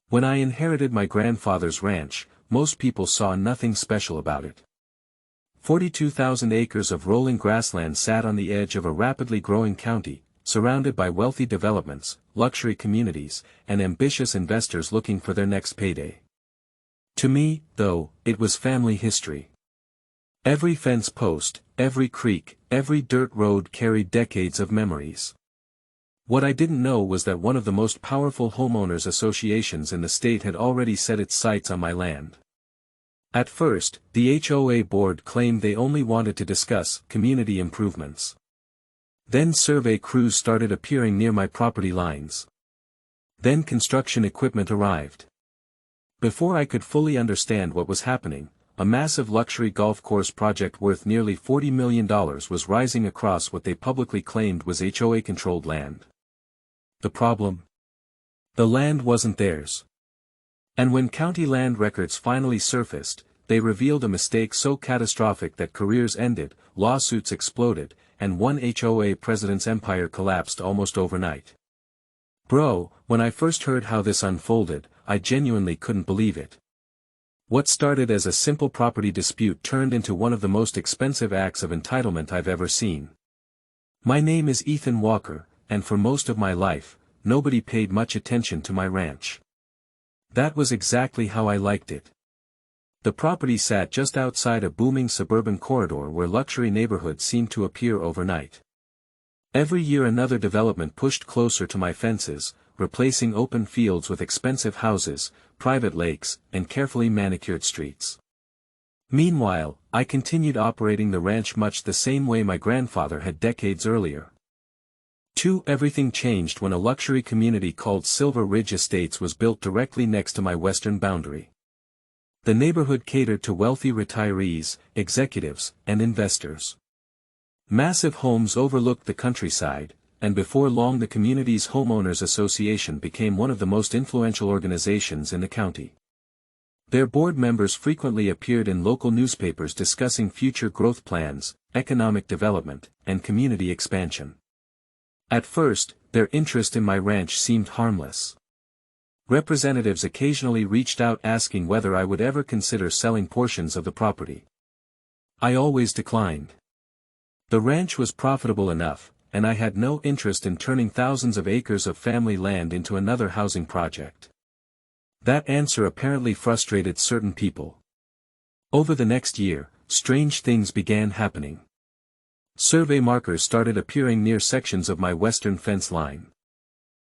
When I inherited my grandfather's ranch, most people saw nothing special about it. 42,000 acres of rolling grassland sat on the edge of a rapidly growing county, surrounded by wealthy developments, luxury communities, and ambitious investors looking for their next payday. To me, though, it was family history. Every fence post, every creek, every dirt road carried decades of memories. What I didn't know was that one of the most powerful homeowners associations in the state had already set its sights on my land. At first, the HOA board claimed they only wanted to discuss community improvements. Then survey crews started appearing near my property lines. Then construction equipment arrived. Before I could fully understand what was happening, a massive luxury golf course project worth nearly $40 million was rising across what they publicly claimed was HOA-controlled land. The problem? The land wasn't theirs. And when county land records finally surfaced, they revealed a mistake so catastrophic that careers ended, lawsuits exploded, and one HOA president's empire collapsed almost overnight. Bro, when I first heard how this unfolded, I genuinely couldn't believe it. What started as a simple property dispute turned into one of the most expensive acts of entitlement I've ever seen. My name is Ethan Walker, and for most of my life, nobody paid much attention to my ranch. That was exactly how I liked it. The property sat just outside a booming suburban corridor where luxury neighborhoods seemed to appear overnight. Every year another development pushed closer to my fences, replacing open fields with expensive houses, private lakes, and carefully manicured streets. Meanwhile, I continued operating the ranch much the same way my grandfather had decades earlier. Everything changed when a luxury community called Silver Ridge Estates was built directly next to my western boundary. The neighborhood catered to wealthy retirees, executives, and investors. Massive homes overlooked the countryside, and before long the community's Homeowners Association became one of the most influential organizations in the county. Their board members frequently appeared in local newspapers discussing future growth plans, economic development, and community expansion. At first, their interest in my ranch seemed harmless. Representatives occasionally reached out asking whether I would ever consider selling portions of the property. I always declined. The ranch was profitable enough, and I had no interest in turning thousands of acres of family land into another housing project. That answer apparently frustrated certain people. Over the next year, strange things began happening. Survey markers started appearing near sections of my western fence line.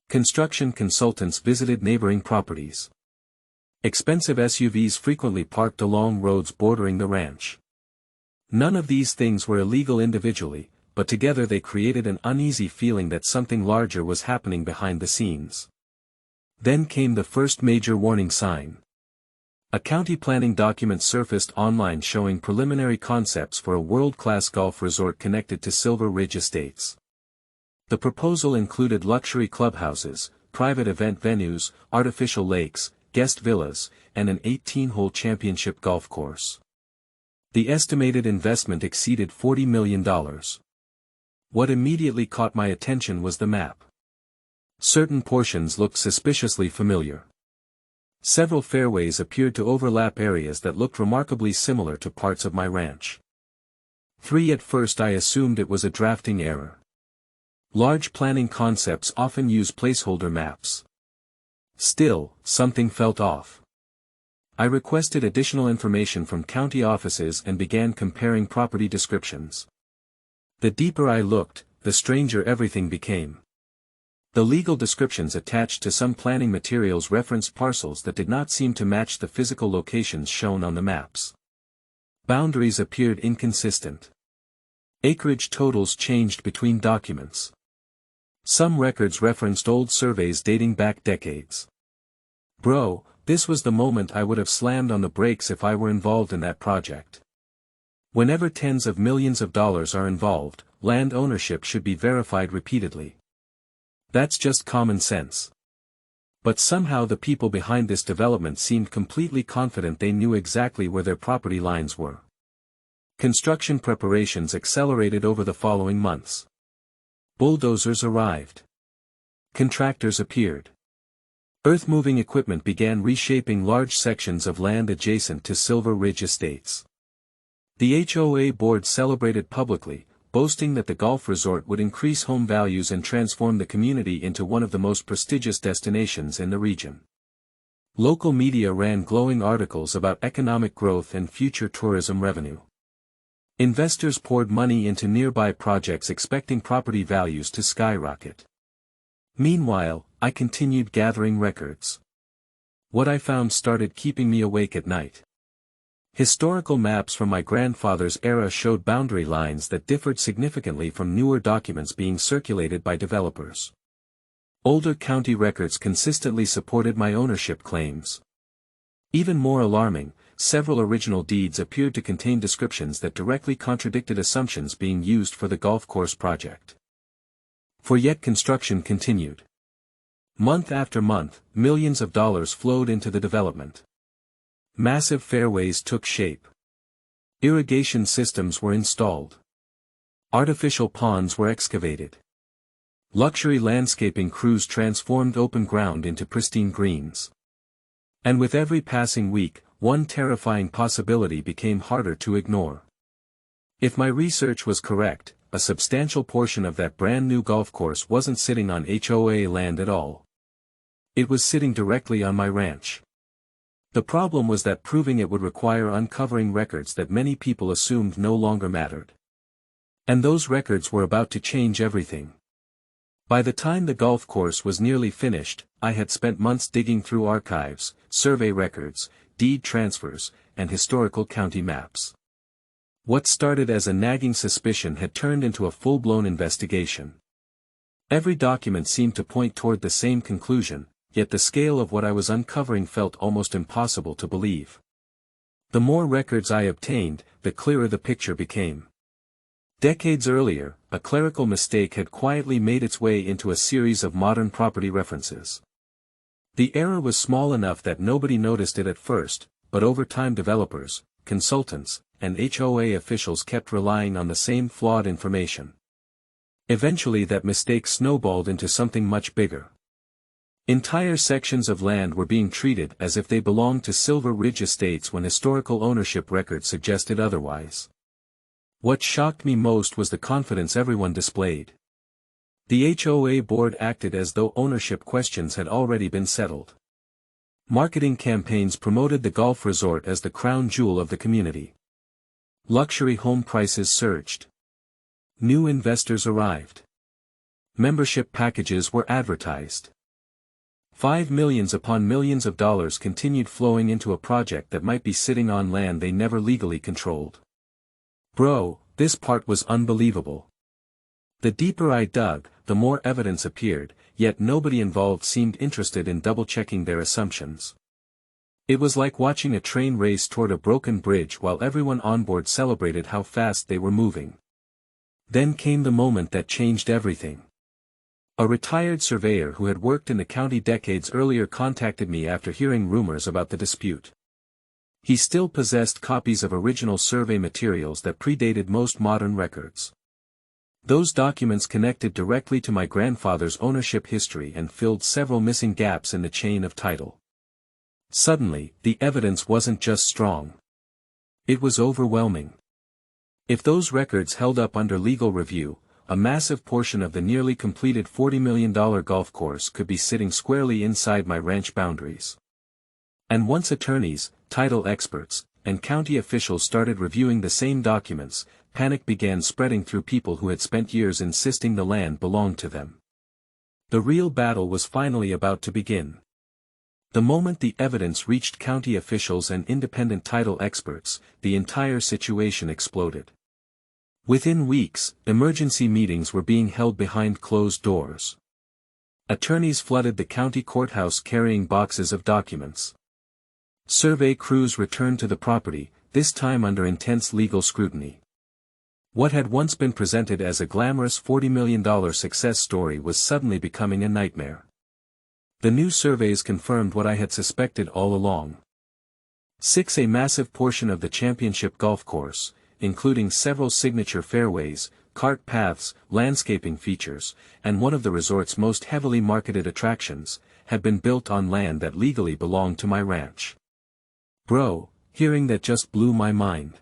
Construction consultants visited neighboring properties. Expensive SUVs frequently parked along roads bordering the ranch. None of these things were illegal individually, but together they created an uneasy feeling that something larger was happening behind the scenes. Then came the first major warning sign. A county planning document surfaced online showing preliminary concepts for a world-class golf resort connected to Silver Ridge Estates. The proposal included luxury clubhouses, private event venues, artificial lakes, guest villas, and an 18-hole championship golf course. The estimated investment exceeded $40 million. What immediately caught my attention was the map. Certain portions looked suspiciously familiar. Several fairways appeared to overlap areas that looked remarkably similar to parts of my ranch. At first I assumed it was a drafting error. Large planning concepts often use placeholder maps. Still, something felt off. I requested additional information from county offices and began comparing property descriptions. The deeper I looked, the stranger everything became. The legal descriptions attached to some planning materials referenced parcels that did not seem to match the physical locations shown on the maps. Boundaries appeared inconsistent. Acreage totals changed between documents. Some records referenced old surveys dating back decades. Bro, this was the moment I would have slammed on the brakes if I were involved in that project. Whenever tens of millions of dollars are involved, land ownership should be verified repeatedly. That's just common sense. But somehow the people behind this development seemed completely confident they knew exactly where their property lines were. Construction preparations accelerated over the following months. Bulldozers arrived. Contractors appeared. Earth-moving equipment began reshaping large sections of land adjacent to Silver Ridge estates. The HOA board celebrated publicly, boasting that the golf resort would increase home values and transform the community into one of the most prestigious destinations in the region. Local media ran glowing articles about economic growth and future tourism revenue. Investors poured money into nearby projects expecting property values to skyrocket. Meanwhile, I continued gathering records. What I found started keeping me awake at night. Historical maps from my grandfather's era showed boundary lines that differed significantly from newer documents being circulated by developers. Older county records consistently supported my ownership claims. Even more alarming, several original deeds appeared to contain descriptions that directly contradicted assumptions being used for the golf course project. For yet construction continued. Month after month, millions of dollars flowed into the development. Massive fairways took shape. Irrigation systems were installed. Artificial ponds were excavated. Luxury landscaping crews transformed open ground into pristine greens. And with every passing week, one terrifying possibility became harder to ignore. If my research was correct, a substantial portion of that brand new golf course wasn't sitting on HOA land at all. It was sitting directly on my ranch. The problem was that proving it would require uncovering records that many people assumed no longer mattered. And those records were about to change everything. By the time the golf course was nearly finished, I had spent months digging through archives, survey records, deed transfers, and historical county maps. What started as a nagging suspicion had turned into a full-blown investigation. Every document seemed to point toward the same conclusion, yet the scale of what I was uncovering felt almost impossible to believe. The more records I obtained, the clearer the picture became. Decades earlier, a clerical mistake had quietly made its way into a series of modern property references. The error was small enough that nobody noticed it at first, but over time developers, consultants, and HOA officials kept relying on the same flawed information. Eventually that mistake snowballed into something much bigger. Entire sections of land were being treated as if they belonged to Silver Ridge estates when historical ownership records suggested otherwise. What shocked me most was the confidence everyone displayed. The HOA board acted as though ownership questions had already been settled. Marketing campaigns promoted the golf resort as the crown jewel of the community. Luxury home prices surged. New investors arrived. Membership packages were advertised. Millions upon millions of dollars continued flowing into a project that might be sitting on land they never legally controlled. Bro, this part was unbelievable. The deeper I dug, the more evidence appeared, yet nobody involved seemed interested in double-checking their assumptions. It was like watching a train race toward a broken bridge while everyone on board celebrated how fast they were moving. Then came the moment that changed everything. A retired surveyor who had worked in the county decades earlier contacted me after hearing rumors about the dispute. He still possessed copies of original survey materials that predated most modern records. Those documents connected directly to my grandfather's ownership history and filled several missing gaps in the chain of title. Suddenly, the evidence wasn't just strong. It was overwhelming. If those records held up under legal review, a massive portion of the nearly completed $40 million golf course could be sitting squarely inside my ranch boundaries. And once attorneys, title experts, and county officials started reviewing the same documents, panic began spreading through people who had spent years insisting the land belonged to them. The real battle was finally about to begin. The moment the evidence reached county officials and independent title experts, the entire situation exploded. Within weeks, emergency meetings were being held behind closed doors. Attorneys flooded the county courthouse carrying boxes of documents. Survey crews returned to the property, this time under intense legal scrutiny. What had once been presented as a glamorous $40 million success story was suddenly becoming a nightmare. The new surveys confirmed what I had suspected all along. A massive portion of the championship golf course, including several signature fairways, cart paths, landscaping features, and one of the resort's most heavily marketed attractions, had been built on land that legally belonged to my ranch. Bro, hearing that just blew my mind.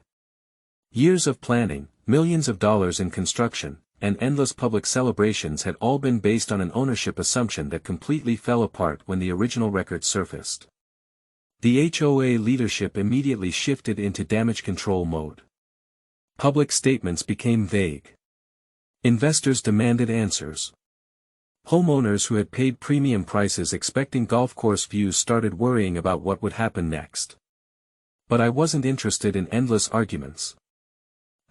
Years of planning, millions of dollars in construction, and endless public celebrations had all been based on an ownership assumption that completely fell apart when the original record surfaced. The HOA leadership immediately shifted into damage control mode. Public statements became vague. Investors demanded answers. Homeowners who had paid premium prices expecting golf course views started worrying about what would happen next. But I wasn't interested in endless arguments.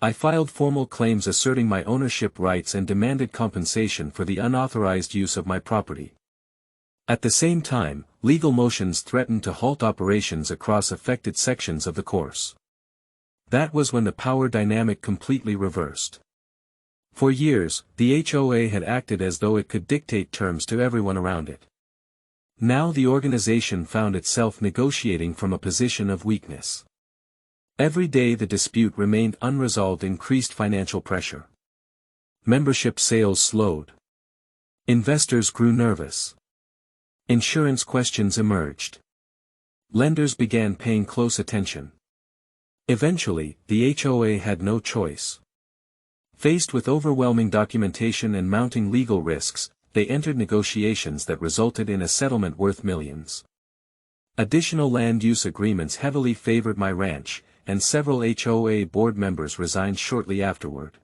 I filed formal claims asserting my ownership rights and demanded compensation for the unauthorized use of my property. At the same time, legal motions threatened to halt operations across affected sections of the course. That was when the power dynamic completely reversed. For years, the HOA had acted as though it could dictate terms to everyone around it. Now the organization found itself negotiating from a position of weakness. Every day the dispute remained unresolved increased financial pressure. Membership sales slowed. Investors grew nervous. Insurance questions emerged. Lenders began paying close attention. Eventually, the HOA had no choice. Faced with overwhelming documentation and mounting legal risks, they entered negotiations that resulted in a settlement worth millions. Additional land use agreements heavily favored my ranch, and several HOA board members resigned shortly afterward.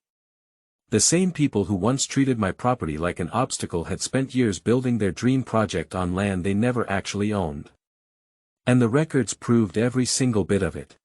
The same people who once treated my property like an obstacle had spent years building their dream project on land they never actually owned. And the records proved every single bit of it.